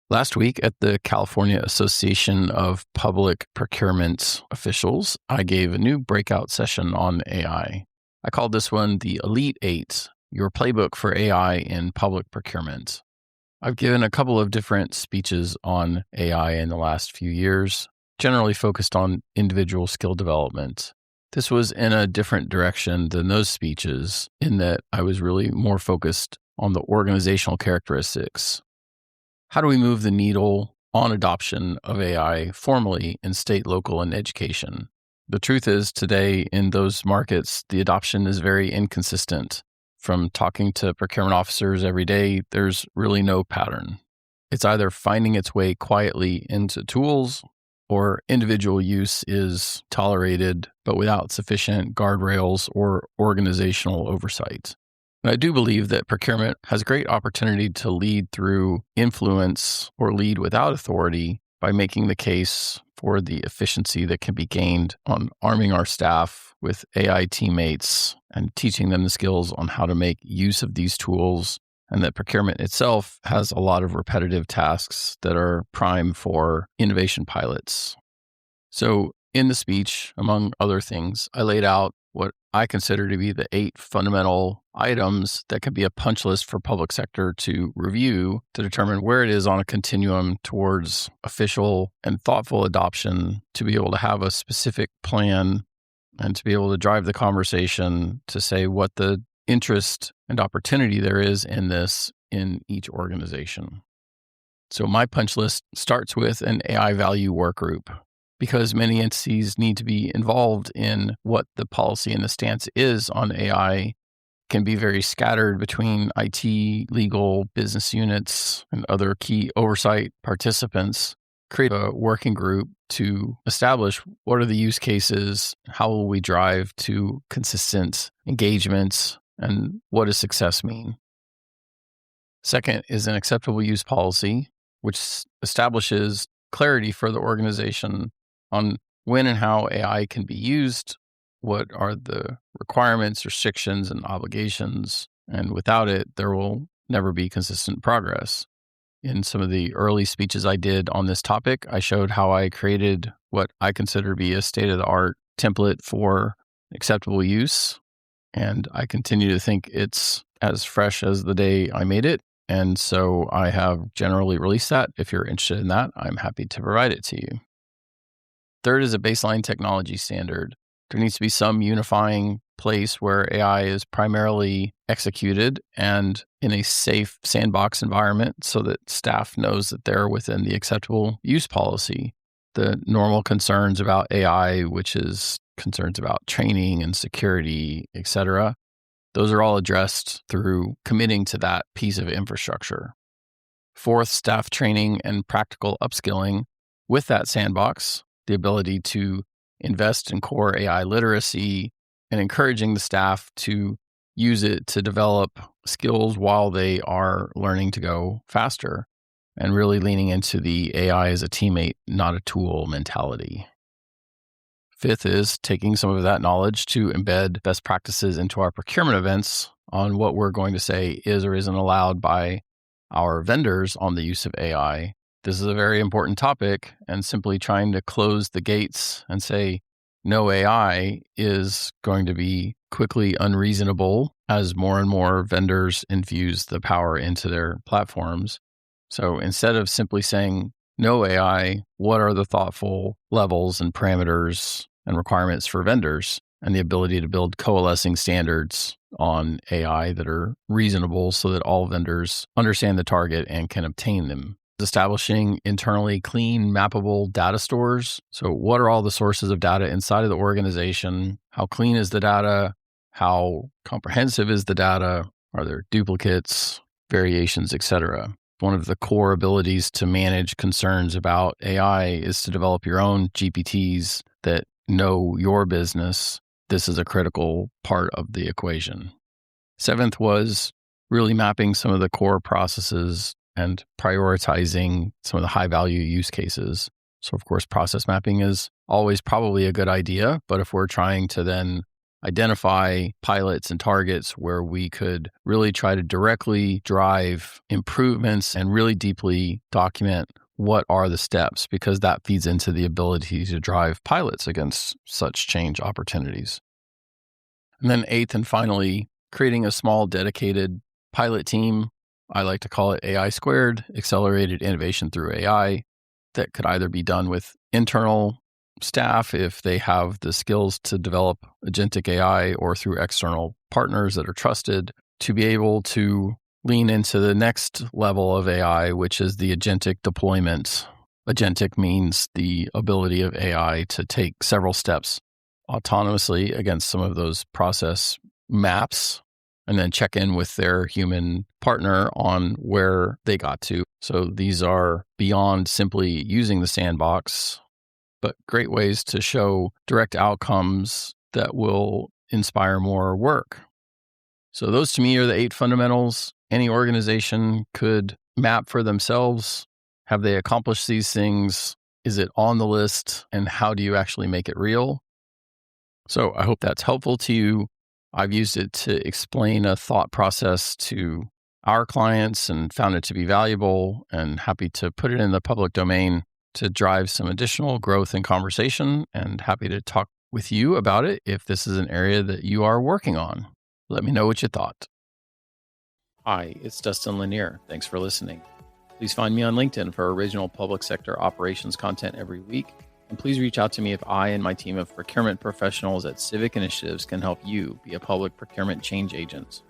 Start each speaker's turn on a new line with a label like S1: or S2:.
S1: Last week at the California Association of Public Procurement Officials, I gave a new breakout session on AI. I called this one the Elite 8, Your Playbook for AI in Public Procurement. I've given a couple of different speeches on AI in the last few years, generally focused on individual skill development. This was in a different direction than those speeches in that I was really more focused on the organizational characteristics. How do we move the needle on adoption of AI formally in state, local, and education? The truth is, today in those markets, the adoption is very inconsistent. From talking to procurement officers every day, there's really no pattern. It's either finding its way quietly into tools, or individual use is tolerated, but without sufficient guardrails or organizational oversight. And I do believe that procurement has great opportunity to lead through influence or lead without authority by making the case for the efficiency that can be gained on arming our staff with AI teammates and teaching them the skills on how to make use of these tools, and that procurement itself has a lot of repetitive tasks that are prime for innovation pilots. So in the speech, among other things, I laid out what I consider to be the 8 fundamental items that can be a punch list for public sector to review to determine where it is on a continuum towards official and thoughtful adoption, to be able to have a specific plan and to be able to drive the conversation to say what the interest and opportunity there is in this in each organization. So my punch list starts with an AI value work group, because many entities need to be involved in what the policy and the stance is on AI. Can be very scattered between IT, legal, business units, and other key oversight participants. Create a working group to establish what are the use cases, how will we drive to consistent engagements, and what does success mean? Second is an acceptable use policy, which establishes clarity for the organization on when and how AI can be used, what are the requirements, restrictions, and obligations, and without it, there will never be consistent progress. In some of the early speeches I did on this topic, I showed how I created what I consider to be a state-of-the-art template for acceptable use, and I continue to think it's as fresh as the day I made it, and so I have generally released that. If you're interested in that, I'm happy to provide it to you. Third is a baseline technology standard. There needs to be some unifying place where AI is primarily executed and in a safe sandbox environment so that staff knows that they're within the acceptable use policy. The normal concerns about AI, which is concerns about training and security, etc., those are all addressed through committing to that piece of infrastructure. Fourth, staff training and practical upskilling with that sandbox, the ability to invest in core AI literacy and encouraging the staff to use it to develop skills while they are learning to go faster, and really leaning into the AI as a teammate, not a tool mentality. Fifth is taking some of that knowledge to embed best practices into our procurement events on what we're going to say is or isn't allowed by our vendors on the use of AI. This is a very important topic, and simply trying to close the gates and say no AI is going to be quickly unreasonable as more and more vendors infuse the power into their platforms. So instead of simply saying no AI, what are the thoughtful levels and parameters and requirements for vendors, and the ability to build coalescing standards on AI that are reasonable so that all vendors understand the target and can obtain them. Establishing internally clean, mappable data stores. So what are all the sources of data inside of the organization? How clean is the data? How comprehensive is the data? Are there duplicates, variations, etc.? One of the core abilities to manage concerns about AI is to develop your own GPTs that know your business. This is a critical part of the equation. Seventh was really mapping some of the core processes and prioritizing some of the high-value use cases. So, of course, process mapping is always probably a good idea, but if we're trying to then identify pilots and targets where we could really try to directly drive improvements and really deeply document what are the steps, because that feeds into the ability to drive pilots against such change opportunities. And then eighth and finally, creating a small dedicated pilot team. I like to call it AI squared, accelerated innovation through AI, that could either be done with internal staff if they have the skills to develop agentic AI, or through external partners that are trusted to be able to lean into the next level of AI, which is the agentic deployment. Agentic means the ability of AI to take several steps autonomously against some of those process maps and then check in with their human partner on where they got to. So these are beyond simply using the sandbox, but great ways to show direct outcomes that will inspire more work. So those to me are the 8 fundamentals any organization could map for themselves. Have they accomplished these things? Is it on the list? And how do you actually make it real? So I hope that's helpful to you. I've used it to explain a thought process to our clients and found it to be valuable, and happy to put it in the public domain to drive some additional growth and conversation, and happy to talk with you about it if this is an area that you are working on. Let me know what you thought. Hi, it's Dustin Lanier. Thanks for listening. Please find me on LinkedIn for original public sector operations content every week. And please reach out to me if I and my team of procurement professionals at Civic Initiatives can help you be a public procurement change agent.